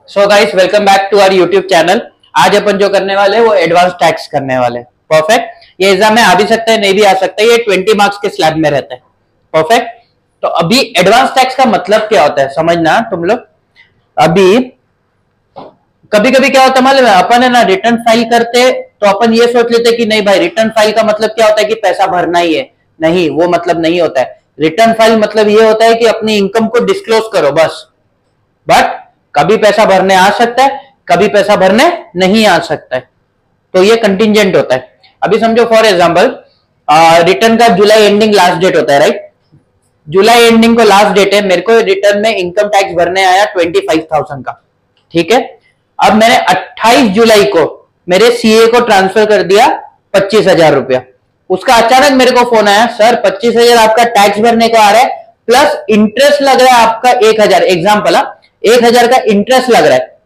So guys welcome back to our YouTube channel. आज अपन जो करने वाले वो एडवांस टैक्स करने वाले। परफेक्ट। ये एग्जाम में आ भी सकता है, नहीं भी आ सकता है। ये 20 मार्क्स के स्लैब में रहता है। परफेक्ट। तो अभी एडवांस टैक्स का मतलब क्या होता है समझना तुम लोग। अभी कभी कभी क्या होता है मालूम है, अपन है ना रिटर्न फाइल करते तो अपन ये सोच लेते कि नहीं भाई रिटर्न फाइल का मतलब क्या होता है कि पैसा भरना ही है। नहीं, वो मतलब नहीं होता है। रिटर्न फाइल मतलब ये होता है कि अपनी इनकम को डिस्क्लोज करो बस। बट कभी पैसा भरने आ सकता है, कभी पैसा भरने नहीं आ सकता है। तो ये कंटिजेंट होता है। अभी समझो फॉर एग्जांपल रिटर्न का जुलाई एंडिंग लास्ट डेट होता है, राइट। जुलाई एंडिंग को लास्ट डेट है, मेरे को रिटर्न में इनकम टैक्स भरने आया 25,000 का। ठीक है। अब मैंने 28 जुलाई को मेरे सीए को ट्रांसफर कर दिया 25,000 रुपया। उसका अचानक मेरे को फोन आया, सर 25,000 आपका टैक्स भरने को आ रहा है, प्लस इंटरेस्ट लग रहा है आपका 1,000। एग्जाम्पल 1,000 का इंटरेस्ट लग रहा है।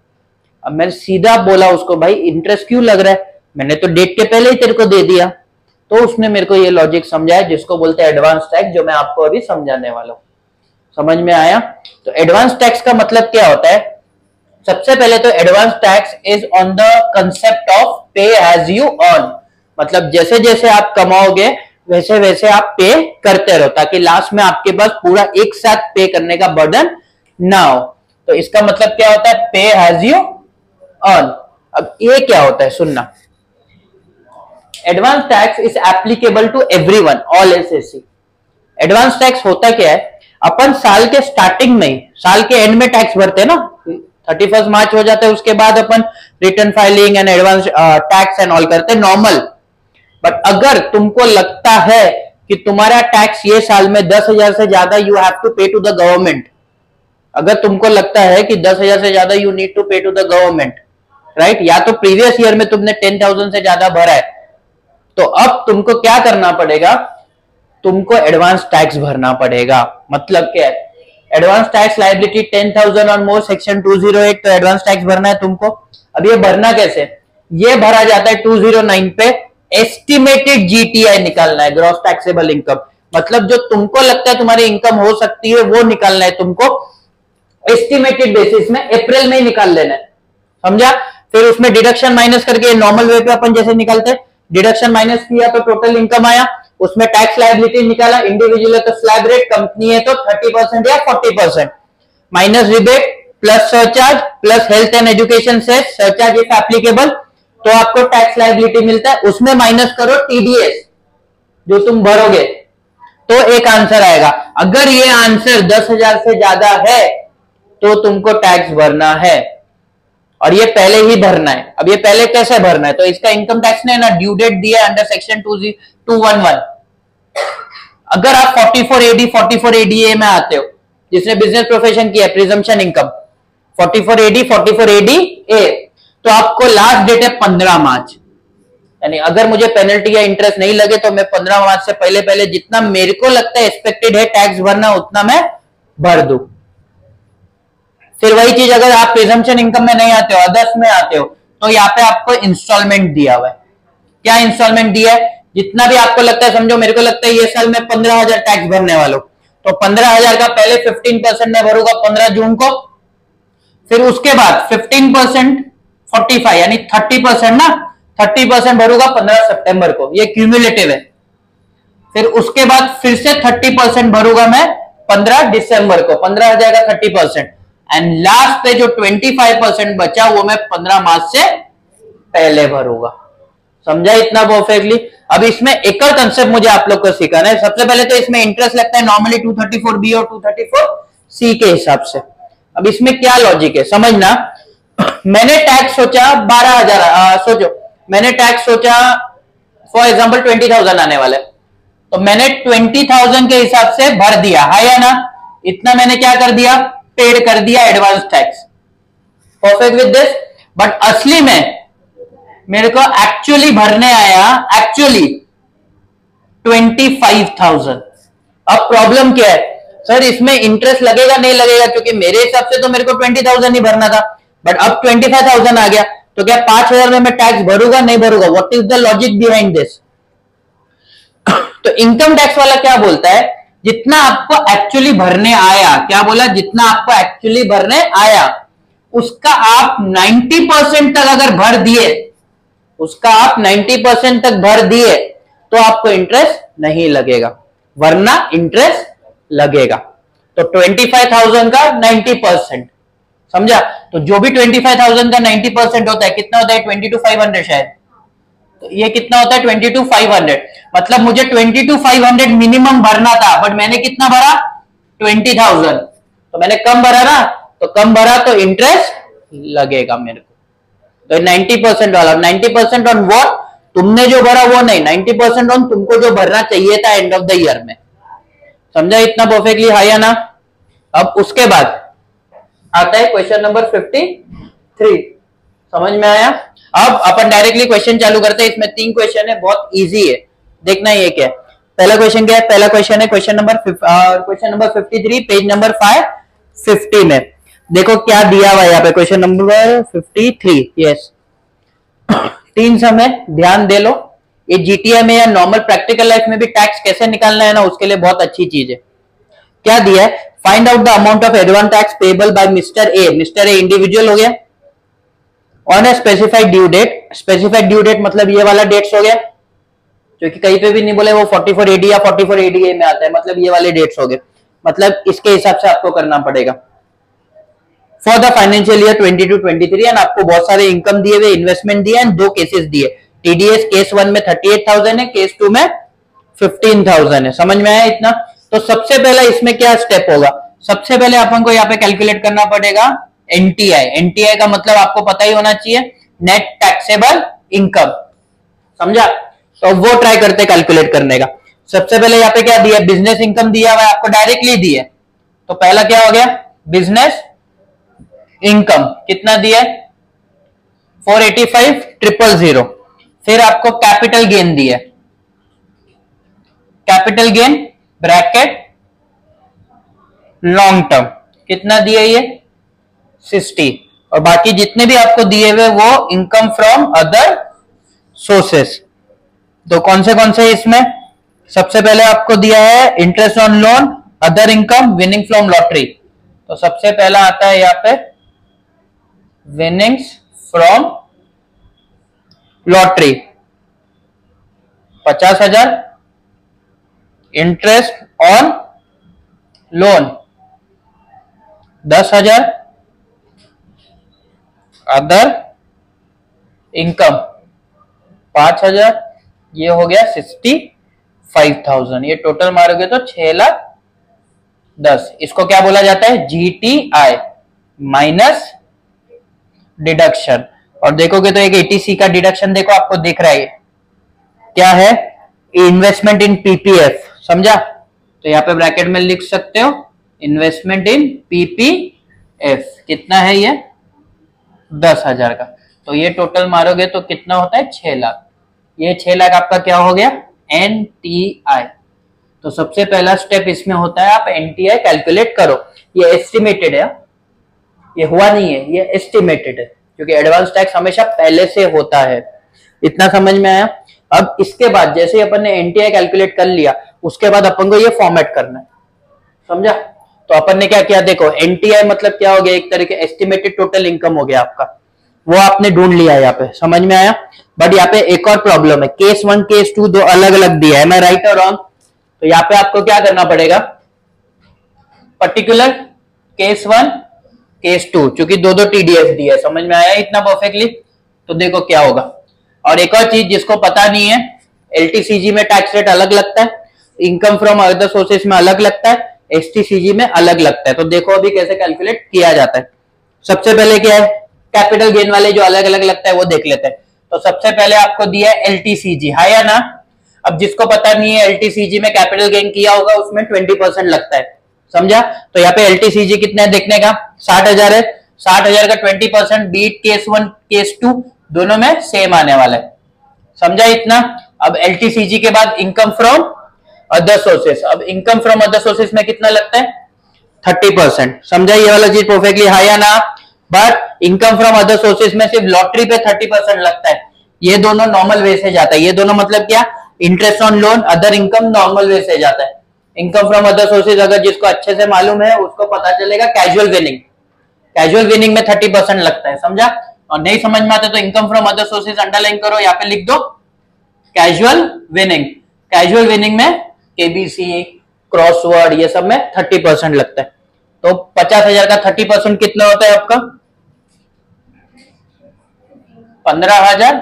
अब मैंने सीधा बोला उसको, भाई इंटरेस्ट क्यों लग रहा है, मैंने तो डेट के पहले ही तेरे को दे दिया। तो उसने मेरे को ये लॉजिक समझाया जिसको बोलते हैं एडवांस टैक्स, जो मैं आपको अभी समझाने वाला हूं। समझ में आया। तो एडवांस टैक्स का मतलब क्या होता है। सबसे पहले तो advance tax is on the concept of पे एज यू अर्न। मतलब जैसे जैसे आप कमाओगे वैसे वैसे आप पे करते रहो, ताकि लास्ट में आपके पास पूरा एक साथ पे करने का बर्डन ना हो। तो इसका मतलब क्या होता है, पे एज यू अर्न। अब ये क्या होता है सुनना। Advance tax is applicable to everyone, all SSC. Advance tax होता क्या है, अपन साल के स्टार्टिंग में, साल के एंड में टैक्स भरते हैं ना, 31 मार्च हो जाता है, उसके बाद अपन return filing and advance tax and all करते हैं नॉर्मल। बट अगर तुमको लगता है कि तुम्हारा टैक्स ये साल में 10,000 से ज्यादा यू हैव टू पे टू द गवर्नमेंट, अगर तुमको लगता है कि 10,000 से ज्यादा यू नीड टू पे टू द गवर्नमेंट, राइट, या तो प्रीवियस ईयर में तुमने 10,000 से ज्यादा भरा है, तो अब तुमको क्या करना पड़ेगा, तुमको एडवांस टैक्स भरना पड़ेगा। मतलब क्या है, एडवांस टैक्स लायबिलिटी 10,000 और मोर सेक्शन 208, तो एडवांस टैक्स भरना है तुमको। अब ये भरना कैसे, ये भरा जाता है 209 पे। एस्टिमेटेड जीटीआई निकालना है, ग्रॉस टैक्सेबल इनकम। मतलब जो तुमको लगता है तुम्हारी इनकम हो सकती है वो निकालना है तुमको। एस्टिमेटेड बेसिस में अप्रैल में ही निकाल लेना है, समझा। फिर उसमें डिडक्शन माइनस करके नॉर्मल वे पे अपन जैसे निकालते हैं, डिडक्शन माइनस किया तो टोटल इनकम आया, उसमें टैक्स लायबिलिटी निकाला। इंडिविजुअल है तो स्लैब रेट, कंपनी है तो 30% या 40%, minus rebate plus surcharge plus health and education से सरचार्ज इफ एप्लीकेबल, तो आपको टैक्स लायबिलिटी मिलता है। उसमें माइनस करो टीडीएस जो तुम भरोगे, तो एक आंसर आएगा। अगर ये आंसर 10,000 से ज्यादा है तो तुमको टैक्स भरना है, और ये पहले ही भरना है। अब ये पहले कैसे भरना है, तो इसका इनकम टैक्स ने ना ड्यू डेट दिया अंडर सेक्शन 211। अगर आप 44AD 44ADA में आते हो, जिसने बिजनेस प्रोफेशन किया है, प्रिजम्पशन इनकम 44AD 44ADA, तो आपको लास्ट डेट है 15 मार्च। यानी अगर मुझे पेनल्टी या इंटरेस्ट नहीं लगे तो मैं 15 मार्च से पहले पहले जितना मेरे को लगता है एक्सपेक्टेड है टैक्स भरना, उतना मैं भर दूं। फिर वही चीज अगर आप प्रिजम्पशन इनकम में नहीं आते हो, अदर्स में आते हो, तो यहाँ पे आपको इंस्टॉलमेंट दिया हुआ है। क्या इंस्टॉलमेंट दिया है, जितना भी आपको लगता है, समझो मेरे को लगता है ये साल में 15,000 टैक्स भरने वाला हूं, तो 15,000 का पहले 15% मैं भरूंगा 15 जून को। फिर उसके बाद 15% 45 यानी 30% ना, 30% भरूंगा 15 सितंबर को, ये क्यूमुलेटिव है। फिर उसके बाद फिर से 30% भरूंगा मैं 15 दिसंबर को, 15,000 का 30%। एंड लास्ट पे जो 25% बचा वो मैं 15 मार्च से पहले भरूंगा। समझा इतना परफेक्टली। अब इसमें एक और कंसेप्ट मुझे आप लोग को सिखाना है। सबसे पहले तो इसमें इंटरेस्ट लगता है नॉर्मली 234B और 234C के हिसाब से। अब इसमें क्या लॉजिक है समझना। मैंने टैक्स सोचा 12,000, सोचो मैंने टैक्स सोचा फॉर एग्जाम्पल 20,000 आने वाले, तो मैंने 20,000 के हिसाब से भर दिया, है या ना। इतना मैंने क्या कर दिया, पेड कर दिया advance tax. Perfect with this. But असली में मेरे को एक्चुअली भरने आया एक्चुअली 25,000। अब प्रॉब्लम क्या है, सर इसमें इंटरेस्ट लगेगा नहीं लगेगा, क्योंकि मेरे हिसाब से तो मेरे को 20,000 ही भरना था, बट अब 25,000 आ गया, तो क्या 5,000 में मैं टैक्स भरूंगा नहीं भरूंगा। What is the logic behind this. तो इनकम टैक्स वाला क्या बोलता है, जितना आपको एक्चुअली भरने आया, क्या बोला, जितना आपको एक्चुअली भरने आया उसका आप 90% तक अगर भर दिए, उसका आप 90% तक भर दिए तो आपको इंटरेस्ट नहीं लगेगा, वरना इंटरेस्ट लगेगा। तो 25,000 का 90%, समझा? तो जो भी 25,000 का 90% होता है कितना होता है? 22,500 शायद। तो ये कितना होता है? 22,500। मतलब मुझे 22,500 मिनिमम भरना था, बट मैंने कितना भरा? 20,000। तो मैंने कम भरा ना, तो कम भरा तो इंटरेस्ट लगेगा मेरे को। तो 90% वाला, 90% ऑन व्हाट? तुमने जो भरा वो नहीं, 90% ऑन तुमको जो भरना चाहिए था एंड ऑफ द ईयर में। समझा इतना परफेक्टली? हाँ या ना? अब उसके बाद आता है क्वेश्चन नंबर 53। समझ में आया? अब अपन डायरेक्टली क्वेश्चन चालू करते हैं। इसमें 3 क्वेश्चन है, बहुत इजी है, देखना ये क्या है। पहला क्वेश्चन क्या है? पहला क्वेश्चन है क्वेश्चन नंबर 53, पेज नंबर 550 में। देखो क्या दिया हुआ है यहाँ पे, क्वेश्चन नंबर 53। यस, 3 समय ध्यान दे लो। ये जीटीए में या नॉर्मल प्रैक्टिकल लाइफ में भी टैक्स कैसे निकालना है ना, उसके लिए बहुत अच्छी चीज है। क्या दिया है? Find out the amount of advance tax payable by mister A. Mister A individual हो गया, on a specified due date. Specified due date मतलब ये वाला डेट्स हो गया, जो कि कहीं पे भी नहीं बोले वो 44 एडी या 44 एडीए में आता है, मतलब ये वाले डेट्स हो गए। मतलब इसके हिसाब से आपको करना पड़ेगा for the financial year 22-23। And आपको बहुत सारे इनकम दिए हुए, इन्वेस्टमेंट दिए एंड 2 केसेस दिए। टीडीएस केस 1 में 38,000 है, केस 2 में 15,000 है। समझ में आया इतना? तो सबसे पहले इसमें क्या स्टेप होगा? सबसे पहले अपन को यहाँ पे कैलकुलेट करना पड़ेगा एनटीआई। एनटीआई का मतलब आपको पता ही होना चाहिए, नेट टैक्सेबल इनकम। समझा? तो वो ट्राई करते कैलकुलेट करने का। सबसे पहले यहाँ पे क्या दिया? बिजनेस इनकम दिया हुआ है आपको, डायरेक्टली दिए। तो पहला क्या हो गया? बिजनेस इनकम कितना दिया? 485,000। फिर आपको कैपिटल गेन दिया, capital gain bracket long term कितना दिया? ये 60। और बाकी जितने भी आपको दिए हुए वो इनकम फ्रॉम अदर सोर्सेस। तो कौन से इसमें? सबसे पहले आपको दिया है interest on loan, other income, winning from lottery. तो सबसे पहला आता है यहाँ पे winnings from lottery 50,000, interest on loan 10,000, other income 5,000, ये हो गया 65,000। ये टोटल मारोगे तो 6,10,000। इसको क्या बोला जाता है? GTI minus deduction. और देखोगे तो एक एटीसी का डिडक्शन देखो आपको दिख रहा है, क्या है? इन्वेस्टमेंट इन पीपीएफ। समझा? तो यहाँ पे ब्रैकेट में लिख सकते हो इन्वेस्टमेंट इन पीपीएफ। कितना है ये? 10,000 का। तो ये टोटल मारोगे तो कितना होता है? 6 लाख। ये 6 लाख आपका क्या हो गया? एनटीआई। तो सबसे पहला स्टेप इसमें होता है आप एनटीआई कैलकुलेट करो। ये एस्टिमेटेड है, ये हुआ नहीं है, ये एस्टिमेटेड है, क्योंकि एडवांस टैक्स हमेशा पहले से होता है। इतना समझ में आया? अब इसके बाद जैसे ही अपन ने एनटीआई कैलकुलेट कर लिया, उसके बाद अपन को ये फॉर्मेट करना है। समझा? तो अपन ने क्या किया? देखो एनटीआई मतलब क्या हो गया? एक तरीके एस्टिमेटेड टोटल इनकम हो गया आपका, वो आपने ढूंढ लिया यहाँ पे। समझ में आया? बट यहाँ पे एक और प्रॉब्लम है, केस 1 केस 2 दो अलग अलग दिया है, मैं राइट और रॉन्ग? तो यहाँ पे आपको क्या करना पड़ेगा? पर्टिकुलर केस 1 केस 2, क्योंकि दो टीडीएस दिया है। समझ में आया इतना परफेक्टली? तो देखो क्या होगा। और एक और चीज जिसको पता नहीं है, एलटीसीजी में टैक्स रेट अलग लगता है, इनकम फ्रॉम अदर सोर्सेस में अलग लगता है, एसटीसीजी में अलग लगता है। तो देखो अभी कैसे कैलकुलेट किया जाता है। सबसे पहले क्या है? कैपिटल गेन वाले जो अलग अलग लगता है वो देख लेते हैं। तो सबसे पहले आपको दिया है एलटीसीजी, है या ना? अब जिसको पता नहीं है, एलटीसीजी में कैपिटल गेन किया होगा उसमें 20% लगता है। समझा? तो यहाँ पे एलटीसीजी कितना है देखने का? 60,000 है। 60,000 का 20% बीट केस 1 केस 2 दोनों में सेम आने वाला है। समझा इतना? अब एलटीसीजी के बाद इनकम फ्रॉम अदर सोर्सेस। अब इनकम फ्रॉम अदर सोर्सेस में कितना लगता है? 30%। समझा ये वाला चीज परफेक्टली? हाँ या ना? But income from other sources में सिर्फ लॉटरी पे 30% लगता है। ये दोनों नॉर्मल वे से जाता है। ये दोनों मतलब क्या? Interest on loan, other income normal way से जाता है। इनकम फ्रॉम अदर सोर्सेज अगर जिसको अच्छे से मालूम है उसको पता चलेगा कैजुअल विनिंग। कैजुअल विनिंग में 30% लगता है, समझा। और नहीं समझ में आता तो income from other sources underline करो, यहाँ पे लिख दो कैजुअल विनिंग। कैजुअल विनिंग में केबीसी, क्रॉसवर्ड, ये सब में 30% लगता है। तो 50,000 का 30% कितना होता है आपका? 15,000।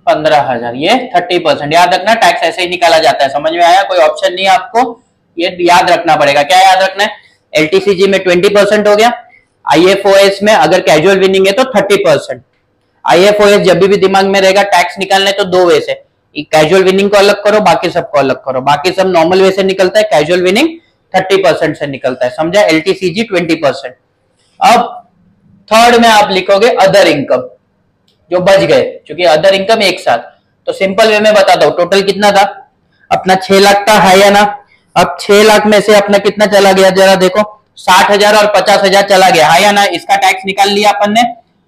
15,000 ये 30%। याद रखना, टैक्स ऐसे ही निकाला जाता है। समझ में आया? कोई ऑप्शन नहीं है आपको, ये याद रखना पड़ेगा। क्या याद रखना है? एलटीसीजी में 20% हो गया, आईएफओएस में अगर कैजुअल विनिंग है तो 30%। आईएफओएस जब भी दिमाग में रहेगा टैक्स निकालने तो दो वे से, कैजुअल विनिंग को अलग करो, बाकी सबको अलग करो। बाकी सब नॉर्मल वे से निकलता है, कैजुअल विनिंग 30% से निकलता है, समझा। एलटीसीजी 20%। अब थर्ड में आप लिखोगे अदर इनकम, जो बच गए, क्योंकि अदर इनकम एक साथ। तो सिंपल वे में बताता हूं, टोटल कितना था अपना? 6 लाख था, है या ना? अब 6 लाख में से अपना कितना चला गया जरा देखो, 60,000 और 50,000 चला गया, है या ना? इसका टैक्स निकाल लिया अपन ने,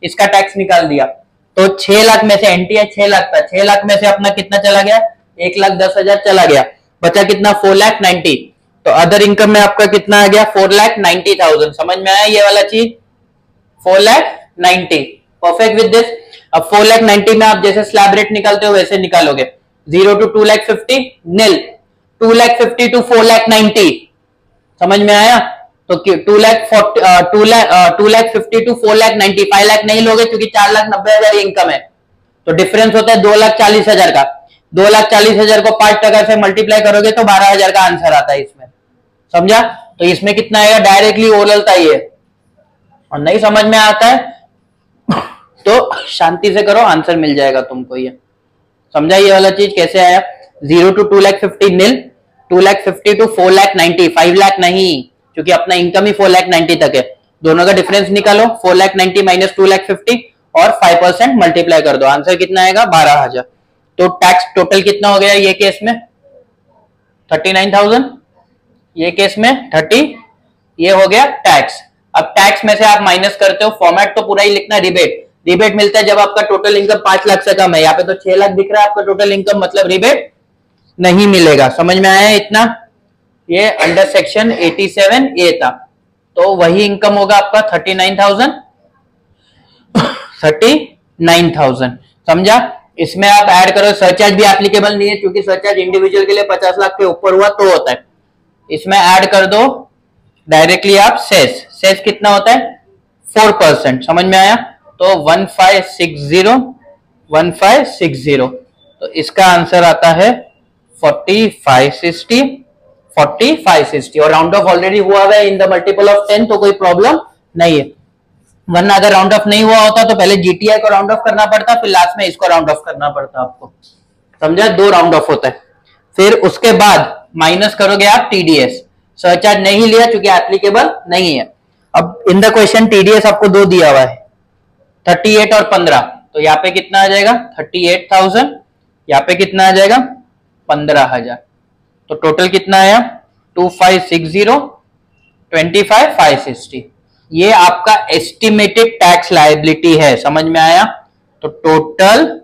इसका टैक्स निकाल दिया। तो 6 लाख में से एनटीआई 6 लाख था, 6 लाख में से अपना कितना चला गया? 1,10,000 चला गया, बचा कितना? 4,90,000। तो अदर इनकम में आपका कितना आ गया? 4,90,000। समझ में आया ये वाला चीज? 4,90,000। Perfect with this. अब 4,90,000 में आप जैसे स्लैब रेट निकालते हो वैसे निकालोगे। 0 to 2,50,000 नील, 2,50,000 to 4,90,000। समझ में आया? तो 2,50,000 to 4,90,000, 5 लाख नहीं लोगे क्योंकि 4,90,000 इनकम है। तो डिफरेंस होता है 2,40,000 का। 2,40,000 को 5% से मल्टीप्लाई करोगे तो 12,000 का आंसर आता है इसमें, समझा। तो इसमें कितना आएगा? डायरेक्टली ओरल था ये। और नहीं समझ में आता है तो शांति से करो, आंसर मिल जाएगा तुमको ये, समझा। ये वाला चीज कैसे आया? 0 to 2,50,000 नील, 2,50,000 to 4,90,000, 5 लाख नहीं, क्योंकि अपना इनकम ही 4,90,000 तक है। दोनों का डिफरेंस निकालो, 4,90,000 माइनस 2,50,000 और 5% मल्टीप्लाई कर दो, आंसर कितना आएगा? 12,000। तो टैक्स टोटल कितना हो गया ये केस में? 39,000। ये केस में 30, ये हो गया टैक्स। अब टैक्स में से आप माइनस करते हो, फॉर्मेट तो पूरा ही लिखना। रिबेट, रिबेट मिलता है जब आपका टोटल इनकम 5 लाख से कम है। यहाँ पे तो 6 लाख दिख रहा है आपका टोटल इनकम, मतलब रिबेट नहीं मिलेगा। समझ में आया इतना? ये अंडर सेक्शन 87A था, तो वही इनकम होगा आपका 39,000। 39,000, समझा। इसमें आप ऐड करो, सरचार्ज भी एप्लीकेबल नहीं है क्योंकि सरचार्ज इंडिविजुअल के लिए 50 लाख के ऊपर हुआ तो होता है। इसमें ऐड कर दो डायरेक्टली आप सेस। सेस कितना होता है? 4%। समझ में आया? तो 1560 तो इसका आंसर आता है 4560 और राउंड ऑफ ऑलरेडी हुआ है इन द मल्टीपल ऑफ 10, तो कोई प्रॉब्लम नहीं है। वरना अगर राउंड ऑफ नहीं हुआ होता तो पहले जीटीआई को राउंड ऑफ करना पड़ता, फिर लास्ट में इसको राउंड ऑफ करना पड़ता आपको, समझा। 2 राउंड ऑफ होता है। फिर उसके बाद माइनस करोगे आप टीडीएस। सरचार्ज नहीं लिया क्योंकि एप्लीकेबल नहीं है। अब इन द क्वेश्चन टीडीएस आपको 2 दिया हुआ है, 38 और 15। तो यहाँ पे कितना आ जाएगा? 38,000। यहाँ पे कितना आ जाएगा? 15,000। तो टोटल कितना आया? 2560, 25,560। ये आपका एस्टिमेटेड टैक्स लायबिलिटी है, समझ में आया? तो टोटल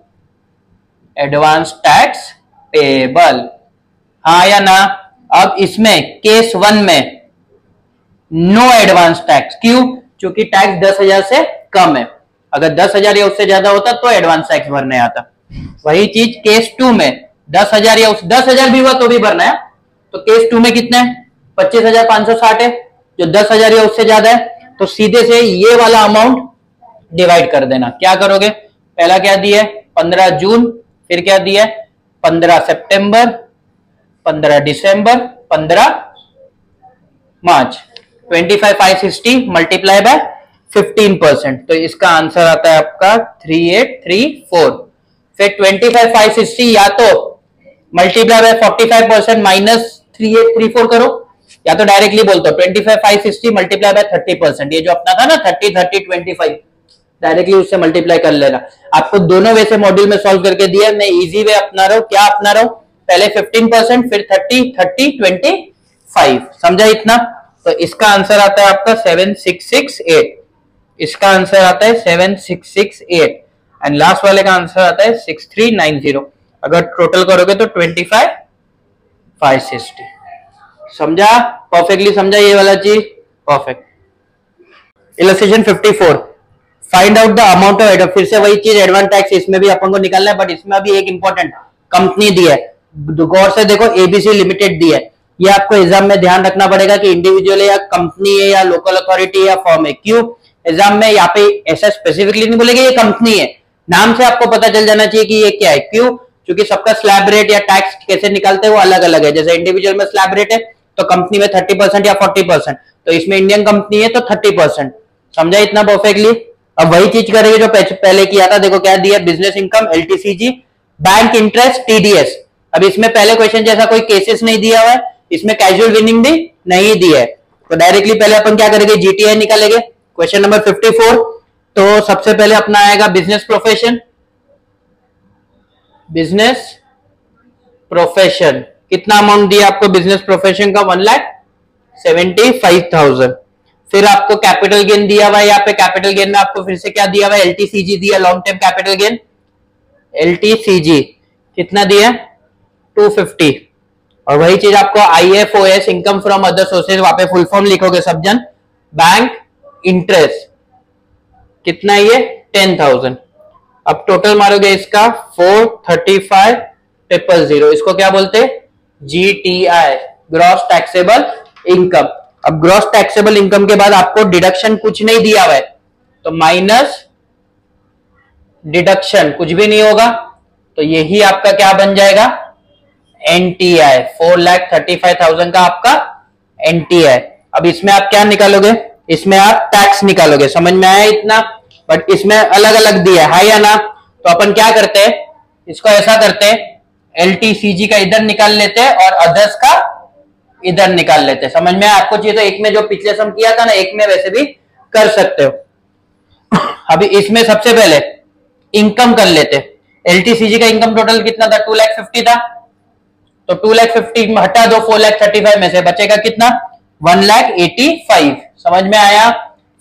एडवांस टैक्स पेबल, हाँ या ना? अब इसमें केस 1 में नो एडवांस टैक्स, क्यों? क्योंकि टैक्स 10,000 से कम है। अगर 10,000 या उससे ज्यादा होता तो एडवांस टैक्स भरने आता। वही चीज केस 2 में 10,000 या 10,000 भी हुआ तो भी भरना है। तो केस 2 में कितना है? 25,560 है, जो 10,000 या उससे ज्यादा है। तो सीधे से ये वाला अमाउंट डिवाइड कर देना। क्या करोगे? पहला क्या दिया है? 15 जून, फिर क्या दिया है? 15 सितंबर, 15 दिसंबर, 15 मार्च। 25,560 मल्टीप्लाई बाय 15%, तो इसका आंसर आता है आपका 3834। फिर 25,560 या तो मल्टीप्लाई बाय 45% माइनस 3834 करो, या तो डायरेक्टली बोलते हो 25,560 मल्टीप्लाई बाय 30%। ये जो अपना था ना 30, 30, 25, डायरेक्टली उससे मल्टीप्लाई कर लेना। आपको दोनों वे से मॉड्यूल में सॉल्व करके दिया, मैं इजी वे अपना रहा हूं। क्या अपना रहा हूं? पहले 15%, फिर 30, 30, 25। समझा इतना? तो इसका आंसर आता है आपका 7668। इसका आंसर आता है 7668 एंड लास्ट वाले का आंसर आता है 6390। अगर टोटल करोगे तो 25,560। समझा? परफेक्टली समझा ये वाला चीज? Perfect. Illustration 54, find out the amount of, फिर से वही चीज एडवांस टैक्स, इसमें भी अपन को निकालना है, बट इसमें अभी एक इंपॉर्टेंट कंपनी दी है, गौर से देखो, एबीसी लिमिटेड दी है। ये आपको एग्जाम में ध्यान रखना पड़ेगा कि इंडिविजुअल है या कंपनी है या लोकल अथॉरिटी या फर्म है। क्यों एग्जाम में यहाँ पे ऐसा स्पेसिफिकली नहीं बोलेगा ये कंपनी है, नाम से आपको पता चल जाना चाहिए कि ये क्या है। क्यों? क्योंकि सबका स्लैब रेट या टैक्स कैसे निकालते हैं वो अलग अलग है। जैसे इंडिविजुअल में स्लैब रेट है तो कंपनी में 30% या 40%, तो इसमें इंडियन कंपनी है तो 30%। समझा इतना परफेक्टली? अब वही चीज करेंगे जो पहले किया था। देखो क्या दिया, business income, LTCG, bank interest, TDS. अब इसमें पहले क्वेश्चन जैसा कोई केसेस नहीं दिया हुआ है, इसमें कैजुअल विनिंग भी नहीं दिया है, तो डायरेक्टली पहले अपन क्या करेंगे, जीटीआई निकालेंगे। क्वेश्चन नंबर 54, तो सबसे पहले अपना आएगा बिजनेस प्रोफेशन। बिजनेस प्रोफेशन कितना अमाउंट दिया आपको बिजनेस प्रोफेशन का, 1,75,000। फिर आपको कैपिटल गेन दिया हुआ है, यहाँ पे कैपिटल गेन में आपको फिर से क्या दिया हुआ है, एलटीसीजी दिया, long term capital gain, LTCG कितना दिया, 250। और वही चीज आपको IFOS, income from other sources, वहां पे फुल फॉर्म लिखोगे सब जन। बैंक इंटरेस्ट कितना है ये, 10,000। अब टोटल मारोगे इसका 435,000, इसको क्या बोलते हैं, जीटीआई, ग्रॉस टैक्सेबल इनकम। अब ग्रॉस टैक्सेबल इनकम के बाद आपको डिडक्शन कुछ नहीं दिया हुआ है, तो माइनस डिडक्शन कुछ भी नहीं होगा, तो यही आपका क्या बन जाएगा, एनटीआई, 4,35,000 का आपका एनटीआई। अब इसमें आप क्या निकालोगे, इसमें आप टैक्स निकालोगे। समझ में आया इतना? बट इसमें अलग अलग दिया है या ना, तो अपन क्या करते हैं, इसको ऐसा करते हैं, एलटीसीजी का इधर निकाल लेते हैं और अदर्स का इधर निकाल लेते हैं। समझ में आपको चाहिए तो एक में जो पिछले सम किया था ना, एक में वैसे भी कर सकते हो। अभी इसमें सबसे पहले इनकम कर लेते हैं। एलटीसीजी का इनकम टोटल कितना था, 2,50,000 था, तो 2,50,000 हटा दो 4,35,000 में से, बचेगा कितना, 1,85,000। समझ में आया?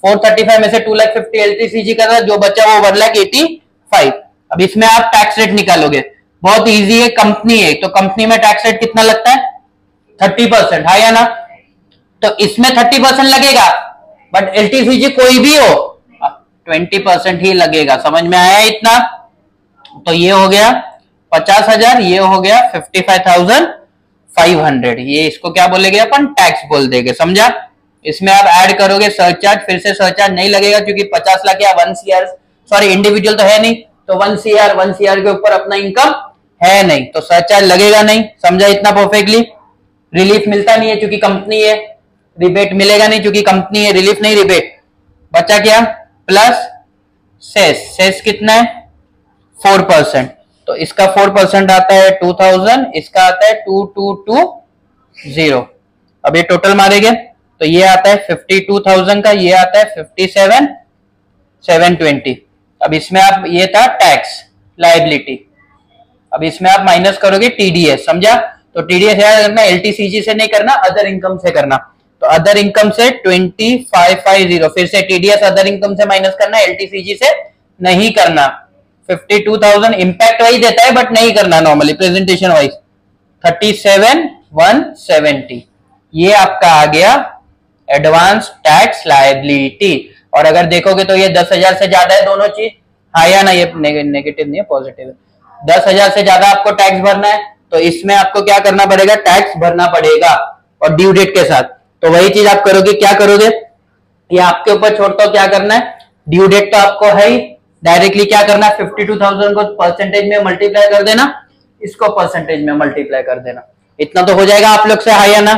435 में से 2,50,000 एलटीसीजी का था, जो बचा वो 1,85,000। अब इसमें आप टैक्स रेट निकालोगे, बहुत इजी है, कंपनी है तो कंपनी में टैक्स रेट कितना लगता है, 30%, हाँ या ना? तो इसमें 30% लगेगा, बट एलटीसीजी कोई भी हो 20% ही लगेगा। समझ में आया इतना? तो ये हो गया 50,000, ये हो गया 55,500। ये इसको क्या बोलेंगे अपन, टैक्स बोल देंगे। समझा? इसमें आप ऐड करोगे सरचार्ज, फिर से सरचार्ज नहीं लगेगा क्योंकि 50 लाख या 1 CR, सॉरी इंडिविजुअल तो है नहीं, तो 1 CR के ऊपर अपना इनकम है नहीं, तो सरचार्ज लगेगा नहीं। समझा इतना परफेक्टली? रिलीफ मिलता नहीं है क्योंकि कंपनी है, रिबेट मिलेगा नहीं क्योंकि कंपनी है, रिलीफ नहीं रिबेट। बचा क्या, प्लस सेस, सेस कितना है, 4%, तो इसका 4% आता है 2,000, इसका आता है 2,220। अब ये टोटल मारेंगे तो ये आता है 52,000 का, ये आता है 57,720। अब इसमें आप, ये था टैक्स लायबिलिटी, अब इसमें आप माइनस करोगे टीडीएस। समझा? तो टीडीएस याद करना, एलटीसीजी से नहीं करना, अदर इनकम से करना। तो अदर इनकम से 25,550, फिर से टीडीएस अदर इनकम से माइनस करना, एलटीसीजी से नहीं करना। 52,000 इंपैक्ट वाइज देता है बट नहीं करना नॉर्मली, प्रेजेंटेशन वाइज। 37,170 ये आपका आ गया एडवांस टैक्स लायबिलिटी। और अगर देखोगे तो ये 10,000 से ज्यादा है दोनों चीज, हाँ या ना? ये नेगेटिव नहीं है, पॉजिटिव है। 10,000 से ज्यादा आपको टैक्स भरना है तो इसमें आपको क्या करना पड़ेगा, टैक्स भरना पड़ेगा, और ड्यू डेट के साथ। तो वही चीज आप करोगे, क्या करोगे, ये आपके ऊपर छोड़ता हूं क्या करना है। ड्यू डेट तो आपको है ही, डायरेक्टली क्या करना है, 52,000 को परसेंटेज में मल्टीप्लाई कर देना, इसको परसेंटेज में मल्टीप्लाई कर देना। इतना तो हो जाएगा आप लोग से, हाँ या ना?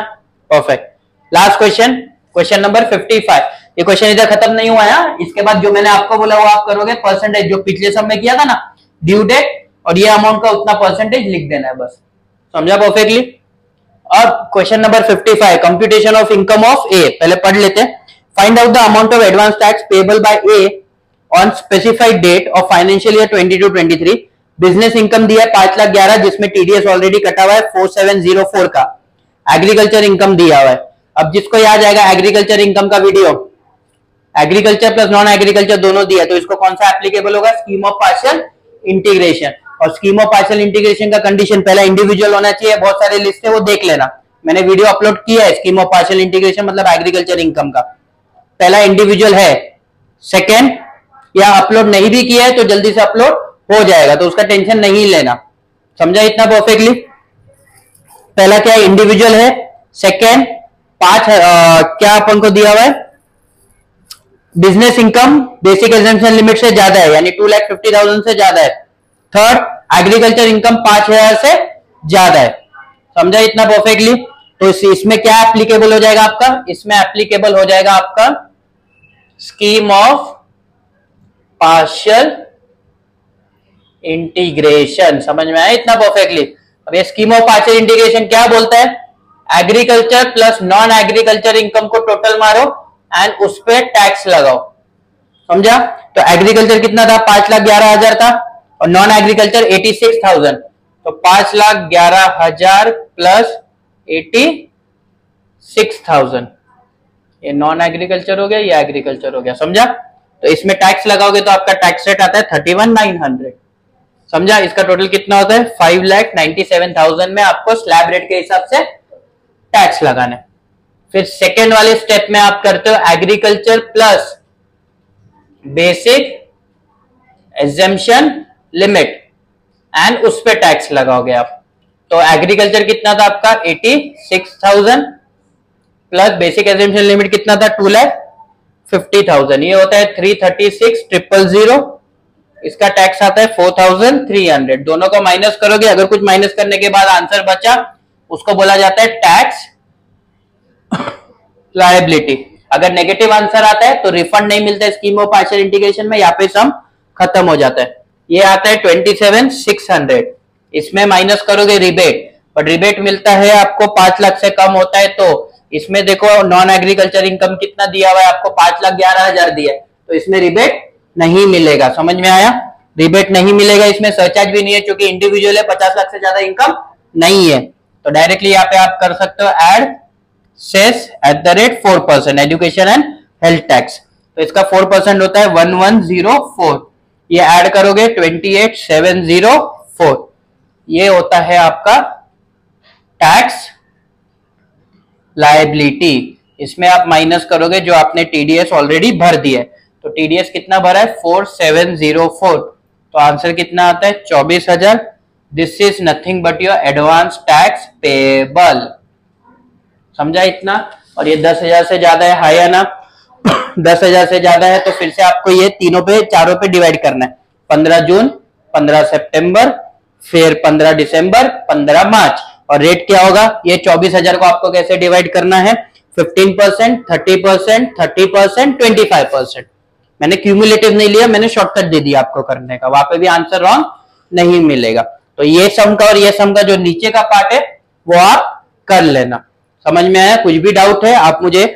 Perfect. Last question, question number 55। ये क्वेश्चन इधर खत्म नहीं हुआ है, इसके बाद जो मैंने आपको बोला वो आप करोगे, परसेंटेज जो पिछले सब में किया था ना, ड्यू डेट और ये अमाउंट का उतना परसेंटेज लिख देना है बस। समझा परफेक्टली? अब question number 55, computation of income of A, पहले पढ़ लेते हैं। Find out the amount of advance tax payable by A on specified date of financial year 22-23। Business income दिया है 5,11,000, जिसमें टीडीएस ऑलरेडी कटा हुआ है 4,704 का। एग्रीकल्चर इनकम दिया हुआ है। अब जिसको याद आएगा एग्रीकल्चर इनकम का video, agriculture plus non agriculture दोनों दिया, तो इसको कौन सा एप्लीकेबल होगा, स्कीम ऑफ पार्शियल इंटीग्रेशन। और स्कीम ऑफ पार्शियल इंटीग्रेशन का कंडीशन पहला इंडिविजुअल होना चाहिए, बहुत सारे लिस्ट है वो देख लेना, मैंने वीडियो अपलोड किया है। स्कीम ऑफ पार्शियल इंटीग्रेशन मतलब एग्रीकल्चर इनकम का, पहला इंडिविजुअल है सेकेंड, या अपलोड नहीं भी किया है तो जल्दी से अपलोड हो जाएगा, तो उसका टेंशन नहीं लेना। समझा इतना परफेक्टली? पहला क्या है, इंडिविजुअल है। सेकेंड, क्या अपन को दिया हुआ है, business income basic exemption limit से ज्यादा है, यानी 2,50,000 से ज्यादा है। थर्ड, एग्रीकल्चर इनकम 5,000 से ज्यादा है। समझा इतना परफेक्टली? तो इसमें क्या एप्लीकेबल हो जाएगा आपका, इसमें एप्लीकेबल हो जाएगा आपका स्कीम ऑफ पार्शियल इंटीग्रेशन। समझ में आया इतना परफेक्टली? अब ये स्कीम ऑफ पार्शियल इंटीग्रेशन क्या बोलता है, agriculture plus non agriculture income को टोटल मारो एंड उस पर टैक्स लगाओ। समझा? तो एग्रीकल्चर कितना था, 5,11,000 था, और नॉन एग्रीकल्चर 86,000, तो 5,11,000 प्लस 86,000, ये नॉन एग्रीकल्चर हो गया, ये एग्रीकल्चर हो गया। समझा? तो इसमें टैक्स लगाओगे तो आपका टैक्स रेट आता है 31,900। समझा? इसका टोटल कितना होता है, 5,97,000 में आपको स्लैब रेट के हिसाब से टैक्स लगाना है। फिर सेकेंड वाले स्टेप में आप करते हो agriculture plus basic exemption limit and उस पे टैक्स लगाओगे आप। तो एग्रीकल्चर कितना था आपका 86,000 प्लस बेसिक एग्जेम्पशन लिमिट कितना था 2,50,000, ये होता है 336,000। इसका टैक्स आता है 4,300। दोनों को माइनस करोगे, अगर कुछ माइनस करने के बाद आंसर बचा उसको बोला जाता है टैक्स लायबिलिटी। अगर नेगेटिव आंसर आता है तो रिफंड नहीं मिलता है स्कीम ऑफ पार्शियल इंटीग्रेशन में, यहाँ पे सम खत्म हो जाता है। ये आता है 27,600, इसमें माइनस करोगे रिबेट, बट रिबेट मिलता है आपको 5 लाख से कम होता है। तो इसमें देखो नॉन एग्रीकल्चर इनकम कितना दिया हुआ है आपको, 5,11,000 दिया है, तो इसमें रिबेट नहीं मिलेगा। समझ में आया? रिबेट नहीं मिलेगा, इसमें सरचार्ज भी नहीं है क्योंकि इंडिविजुअल है, 50 लाख से ज्यादा इनकम नहीं है। तो डायरेक्टली यहाँ पे आप कर सकते हो add cess @4% education and health tax. तो इसका 4% होता है 1104, ये ऐड करोगे 28,704, ये होता है आपका टैक्स लायबिलिटी। इसमें आप माइनस करोगे जो आपने टीडीएस ऑलरेडी भर दिया है, तो टीडीएस कितना भरा है 4,704, तो आंसर कितना आता है 24,000। This is nothing but your advance tax payable. समझा इतना? और ये 10,000 से ज्यादा है, हाई है ना? 10,000 से ज्यादा है तो फिर से आपको ये चारों पे डिवाइड करना है, 15 जून, 15 सितंबर, फिर 15 दिसंबर, 15 मार्च। और रेट क्या होगा, ये 24,000 को आपको कैसे डिवाइड करना है, 15%, 30%, 30%, 25%। मैंने क्यूमुलेटिव नहीं लिया, मैंने शॉर्टकट दे दिया आपको करने का, वहां पे भी आंसर रॉन्ग नहीं मिलेगा। तो ये सम का और ये सम का जो नीचे का पार्ट है वो आप कर लेना। समझ में आया? कुछ भी डाउट है आप मुझे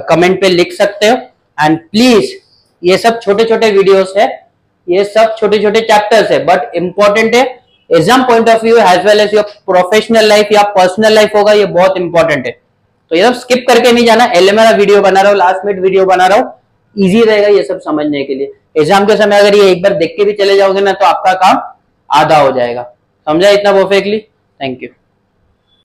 कमेंट पे लिख सकते हो। एंड प्लीज, ये सब छोटे छोटे वीडियोस है, ये सब छोटे छोटे चैप्टर्स है, बट इंपॉर्टेंट है exam point of view as well as your professional life या पर्सनल लाइफ होगा, ये बहुत इंपॉर्टेंट है। तो ये सब स्किप करके नहीं जाना, एलएमआर वीडियो बना रहा हूँ, लास्ट मिनट वीडियो बना रहा हूँ, इजी रहेगा ये सब समझने के लिए। एग्जाम के समय अगर ये एक बार देख के भी चले जाओगे ना तो आपका काम आधा हो जाएगा। समझा इतना परफेक्टली? Thank you.